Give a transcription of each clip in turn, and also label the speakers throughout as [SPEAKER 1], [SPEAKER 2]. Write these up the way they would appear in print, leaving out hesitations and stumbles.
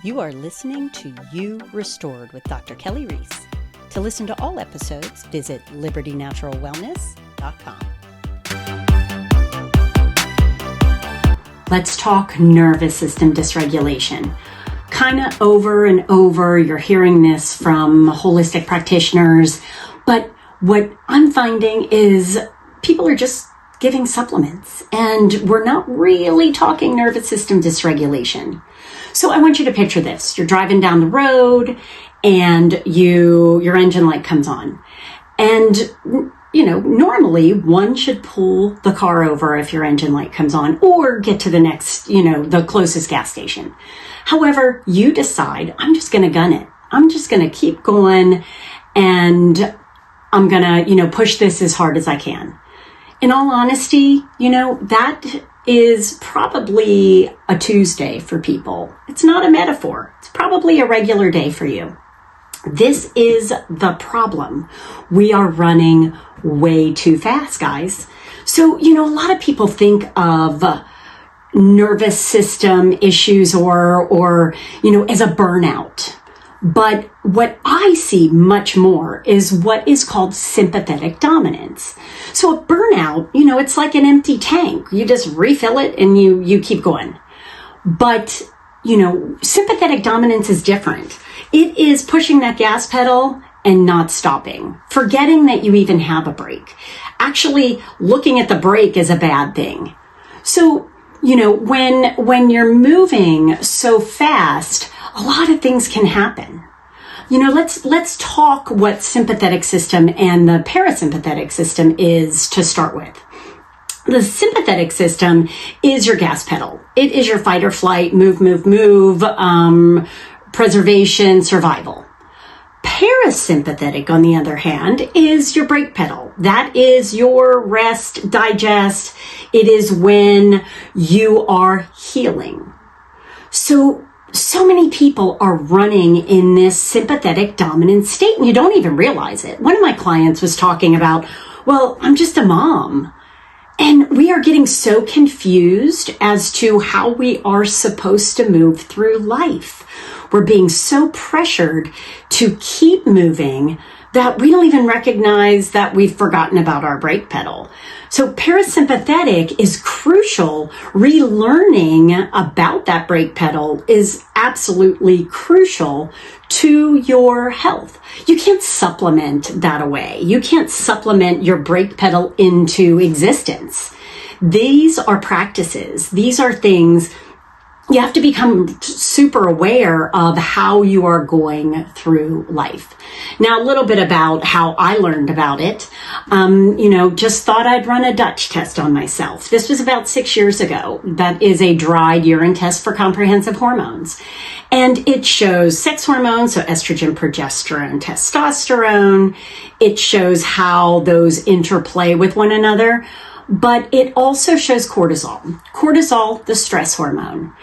[SPEAKER 1] You are listening to You Restored with Dr. Kelley Reis. To listen to all episodes, visit libertynaturalwellness.com. Let's talk nervous system dysregulation. Kind of over and over, you're hearing this from holistic practitioners, but what I'm finding is people are just giving supplements, and we're not really talking nervous system dysregulation. So I want you to picture this. You're driving down the road and your engine light comes on. And, normally one should pull the car over if your engine light comes on or get to the next, the closest gas station. However, you decide, I'm just going to gun it. I'm just going to keep going and I'm going to, push this as hard as I can. In all honesty, that is probably a Tuesday for people. It's not a metaphor. It's probably a regular day for you. This is the problem. We are running way too fast, guys. So, a lot of people think of nervous system issues or as a burnout. But what I see much more is what is called sympathetic dominance. So a burnout, it's like an empty tank. You just refill it and you keep going. But, sympathetic dominance is different. It is pushing that gas pedal and not stopping, forgetting that you even have a brake. Actually, looking at the brake is a bad thing. So, when you're moving so fast, a lot of things can happen. Let's talk what sympathetic system and the parasympathetic system is to start with. The sympathetic system is your gas pedal. It is your fight or flight, move, preservation, survival. Parasympathetic, on the other hand, is your brake pedal. That is your rest, digest. It is when you are healing. So many people are running in this sympathetic dominant state and you don't even realize it. One of my clients was talking about, I'm just a mom. And we are getting so confused as to how we are supposed to move through life. We're being so pressured to keep moving that we don't even recognize that we've forgotten about our brake pedal. So parasympathetic is crucial. Relearning about that brake pedal is absolutely crucial to your health. You can't supplement that away. You can't supplement your brake pedal into existence. These are practices. These are things you have to become super aware of how you are going through life. Now, a little bit about how I learned about it. Just thought I'd run a Dutch test on myself. This was about 6 years ago. That is a dried urine test for comprehensive hormones. And it shows sex hormones, so estrogen, progesterone, testosterone. It shows how those interplay with one another. But it also shows cortisol. Cortisol, the stress hormone.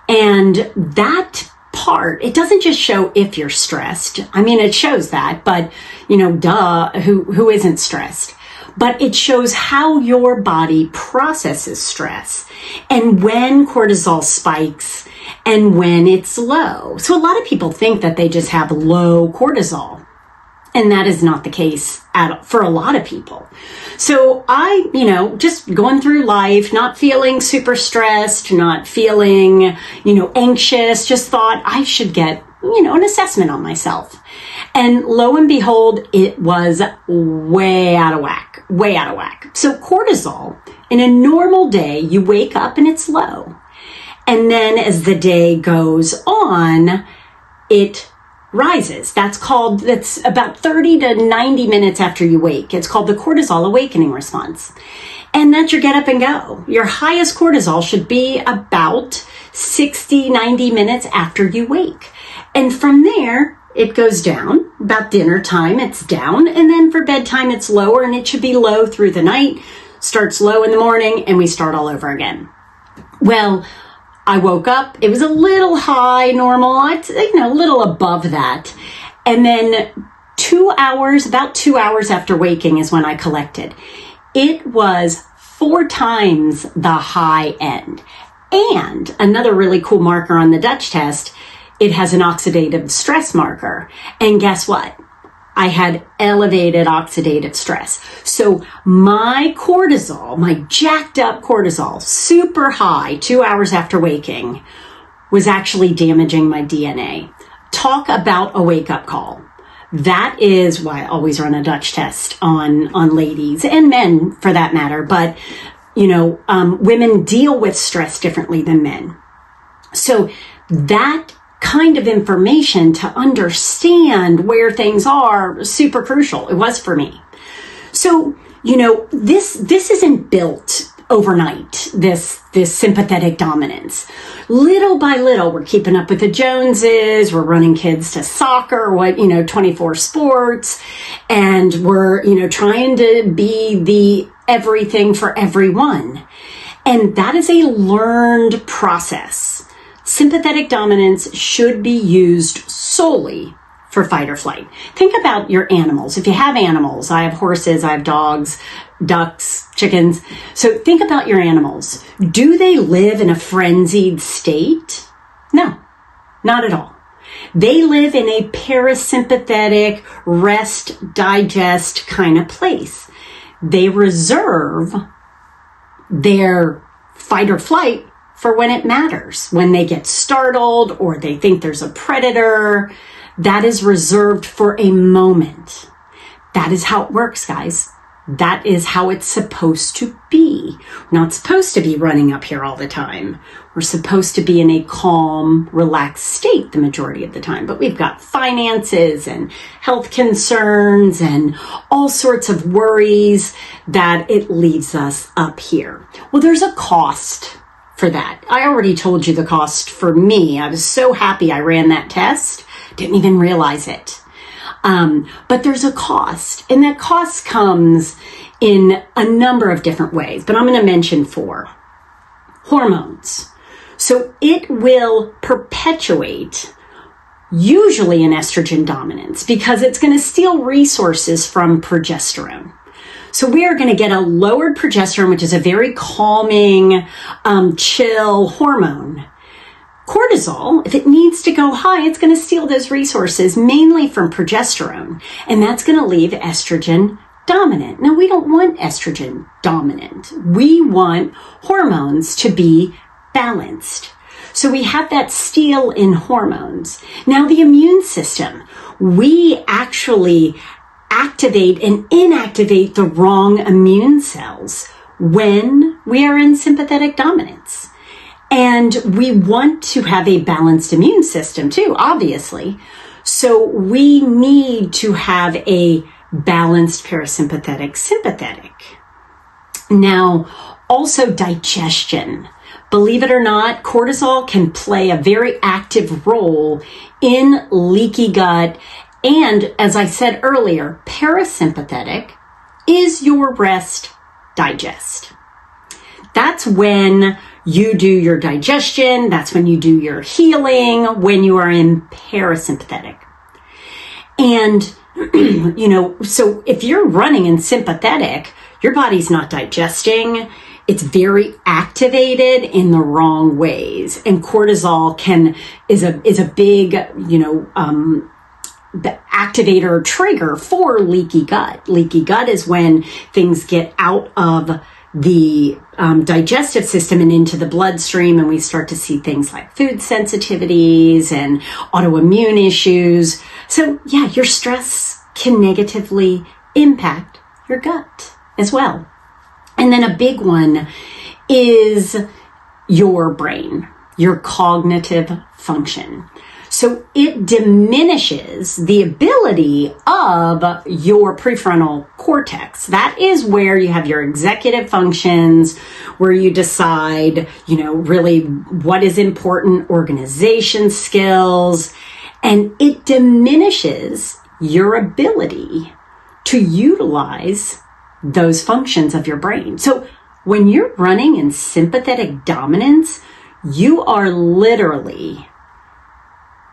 [SPEAKER 1] And that part, it doesn't just show if you're stressed. I mean, it shows that, but, who isn't stressed? But it shows how your body processes stress and when cortisol spikes and when it's low. So a lot of people think that they just have low cortisol. And that is not the case for a lot of people. So I, just going through life, not feeling super stressed, not feeling, anxious, just thought I should get, an assessment on myself. And lo and behold, it was way out of whack. So cortisol, in a normal day, you wake up and it's low. And then as the day goes on, it rises. That's about 30 to 90 minutes after you wake. It's called the cortisol awakening response. And that's your get up and go. Your highest cortisol should be about 60, 90 minutes after you wake. And from there, it goes down. About dinner time, it's down. And then for bedtime, it's lower, and it should be low through the night, starts low in the morning, and we start all over again. Well, I woke up, it was a little high, normal, a little above that. And then about 2 hours after waking is when I collected. It was 4 times the high end. And another really cool marker on the Dutch test it has an oxidative stress marker. And guess what? I had elevated oxidative stress. So my cortisol, my jacked up cortisol, super high 2 hours after waking, was actually damaging my DNA. Talk about a wake-up call. That is why I always run a Dutch test on ladies and men for that matter. But, women deal with stress differently than men. So that kind of information to understand where things are super crucial. It was for me. So, this isn't built overnight, this sympathetic dominance. Little by little, we're keeping up with the Joneses, we're running kids to soccer, 24 sports, and we're, trying to be the everything for everyone. And that is a learned process. Sympathetic dominance should be used solely for fight or flight. Think about your animals. If you have animals, I have horses, I have dogs, ducks, chickens. So think about your animals. Do they live in a frenzied state? No, not at all. They live in a parasympathetic, rest, digest kind of place. They reserve their fight or flight for when it matters, when they get startled or they think there's a predator. That is reserved for a moment. That is how it works, guys. That is how it's supposed to be. We're not supposed to be running up here all the time. We're supposed to be in a calm, relaxed state the majority of the time. But we've got finances and health concerns and all sorts of worries that it leaves us up here. Well, there's a cost for that. I already told you the cost for me. I was so happy I ran that test. Didn't even realize it. But there's a cost, and that cost comes in a number of different ways, but I'm going to mention 4. Hormones. So it will perpetuate usually an estrogen dominance because it's going to steal resources from progesterone. So we are going to get a lowered progesterone, which is a very calming, chill hormone. Cortisol, if it needs to go high, it's going to steal those resources mainly from progesterone, and that's going to leave estrogen dominant. Now, we don't want estrogen dominant. We want hormones to be balanced. So we have that steal in hormones. Now, the immune system, we actually activate and inactivate the wrong immune cells when we are in sympathetic dominance. And we want to have a balanced immune system too, obviously. So we need to have a balanced parasympathetic sympathetic. Now, also digestion. Believe it or not, cortisol can play a very active role in leaky gut. And as I said earlier, parasympathetic is your rest digest. That's when you do your digestion. That's when you do your healing, when you are in parasympathetic. And, so if you're running in sympathetic, your body's not digesting. It's very activated in the wrong ways. And cortisol is a big, the activator trigger for leaky gut. Leaky gut is when things get out of the digestive system and into the bloodstream, and we start to see things like food sensitivities and autoimmune issues. So yeah, your stress can negatively impact your gut as well. And then a big one is your brain, your cognitive function. So it diminishes the ability of your prefrontal cortex. That is where you have your executive functions, where you decide, really what is important, organization skills, and it diminishes your ability to utilize those functions of your brain. So when you're running in sympathetic dominance, you are literally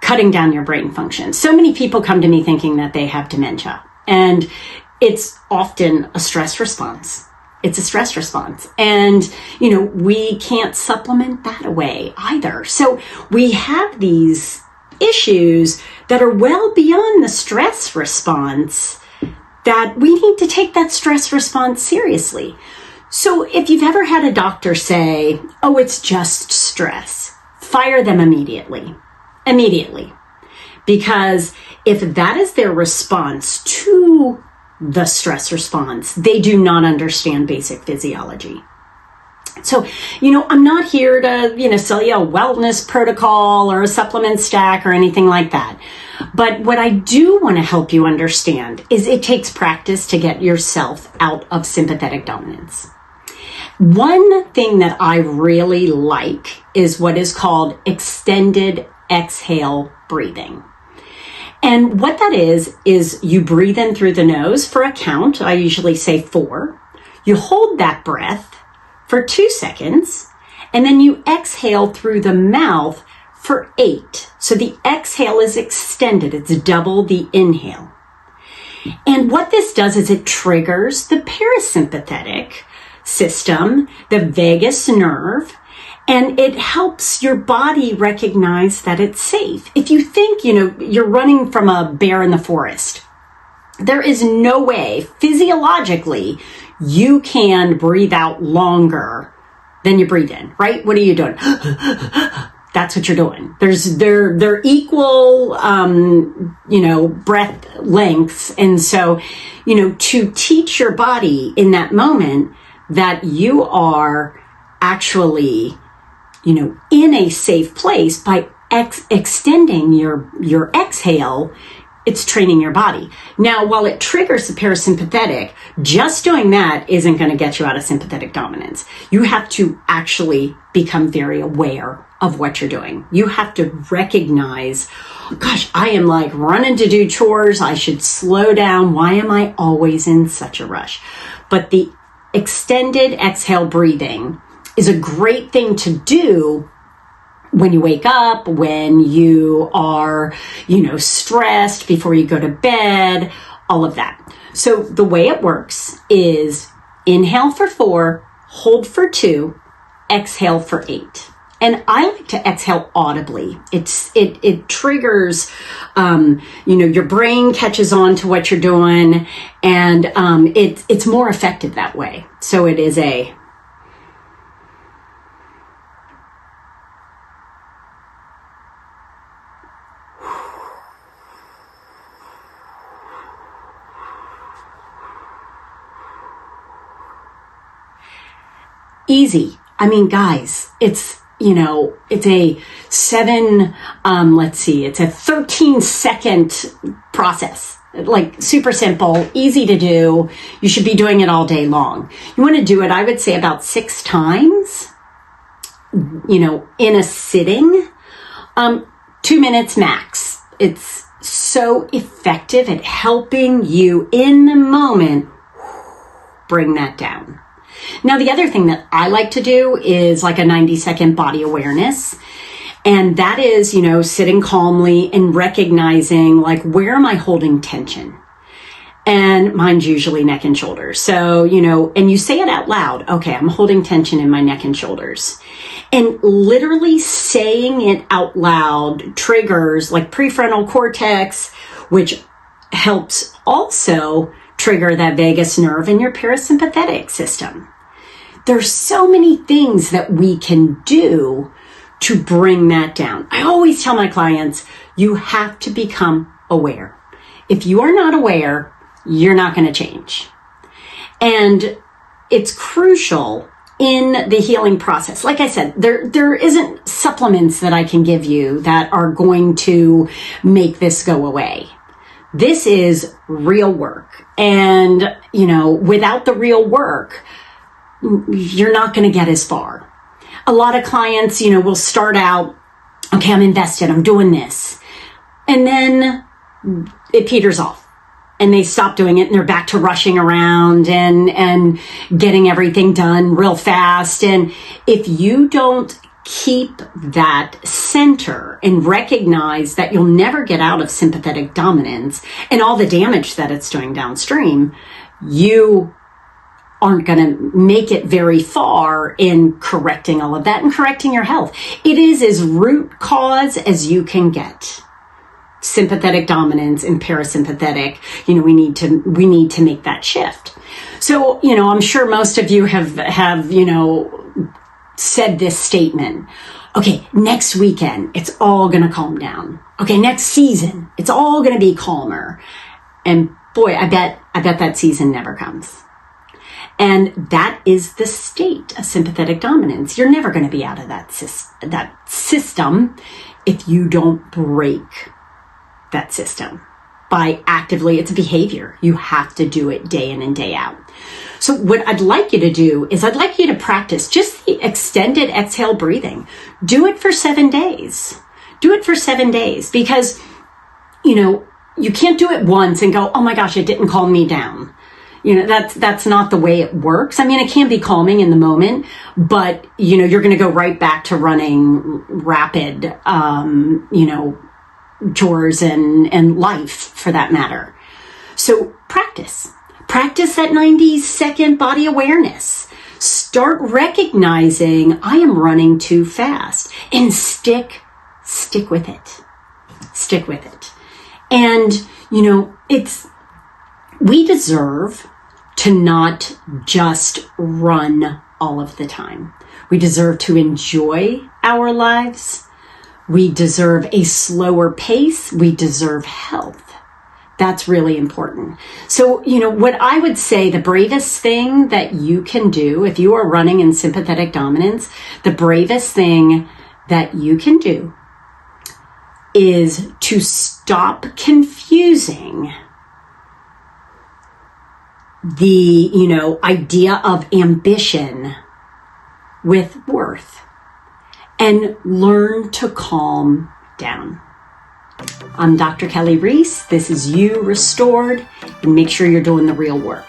[SPEAKER 1] cutting down your brain function. So many people come to me thinking that they have dementia, and it's often a stress response. It's a stress response. And, we can't supplement that away either. So we have these issues that are well beyond the stress response, that we need to take that stress response seriously. So if you've ever had a doctor say, oh, it's just stress, fire them immediately. Immediately. Because if that is their response to the stress response, they do not understand basic physiology. So, I'm not here to, sell you a wellness protocol or a supplement stack or anything like that. But what I do want to help you understand is it takes practice to get yourself out of sympathetic dominance. One thing that I really like is what is called extended exhale breathing. And what that is you breathe in through the nose for a count. I usually say 4. You hold that breath for 2 seconds, and then you exhale through the mouth for 8. So the exhale is extended. It's double the inhale. And what this does is it triggers the parasympathetic system, the vagus nerve, and it helps your body recognize that it's safe. If you think, you're running from a bear in the forest, there is no way physiologically you can breathe out longer than you breathe in, right? What are you doing? That's what you're doing. They're equal, breath lengths. And so, to teach your body in that moment that you are actually, in a safe place by extending your exhale, it's training your body. Now, while it triggers the parasympathetic, just doing that isn't going to get you out of sympathetic dominance. You have to actually become very aware of what you're doing. You have to recognize, gosh, I am like running to do chores. I should slow down. Why am I always in such a rush? But the extended exhale breathing is a great thing to do when you wake up, when you are, stressed, before you go to bed, all of that. So the way it works is inhale for 4, hold for 2, exhale for 8. And I like to exhale audibly. It triggers, your brain catches on to what you're doing, and it's more effective that way. So it is a easy. I mean, guys, it's a 13-second process, like super simple, easy to do. You should be doing it all day long. You want to do it, I would say, about 6 times, in a sitting, 2 minutes max. It's so effective at helping you in the moment bring that down. Now, the other thing that I like to do is like a 90-second body awareness. And that is, sitting calmly and recognizing, like, where am I holding tension? And mine's usually neck and shoulders. So, and you say it out loud. Okay, I'm holding tension in my neck and shoulders. And literally saying it out loud triggers like prefrontal cortex, which helps also trigger that vagus nerve in your parasympathetic system. There's so many things that we can do to bring that down. I always tell my clients, you have to become aware. If you are not aware, you're not going to change. And it's crucial in the healing process. Like I said, there isn't supplements that I can give you that are going to make this go away. This is real work. And, without the real work, you're not going to get as far. A lot of clients, will start out, okay, I'm invested, I'm doing this. And then it peters off and they stop doing it and they're back to rushing around and getting everything done real fast. And if you don't keep that center and recognize that you'll never get out of sympathetic dominance and all the damage that it's doing downstream, you aren't going to make it very far in correcting all of that and correcting your health. It is as root cause as you can get. sympathetic dominance and parasympathetic, we need to make that shift. So, I'm sure most of you have said this statement. Okay, next weekend, it's all going to calm down. Okay, next season, it's all going to be calmer. And boy, I bet that season never comes. And that is the state of sympathetic dominance. You're never going to be out of that system if you don't break that system by actively, it's a behavior. You have to do it day in and day out. So what I'd like you to do is I'd like you to practice just the extended exhale breathing. Do it for 7 days. Do it for 7 days because, you can't do it once and go, oh my gosh, it didn't calm me down. That's not the way it works. I mean, it can be calming in the moment, but, you're going to go right back to running rapid, chores and life for that matter. So practice that 90-second body awareness. Start recognizing I am running too fast and stick with it. Stick with it. And, we deserve to not just run all of the time. We deserve to enjoy our lives. We deserve a slower pace. We deserve health. That's really important. So, what I would say the bravest thing that you can do if you are running in sympathetic dominance, the bravest thing that you can do is to stop confusing the, idea of ambition with worth and learn to calm down. I'm Dr. Kelley Reis. This is You Restored, and make sure you're doing the real work.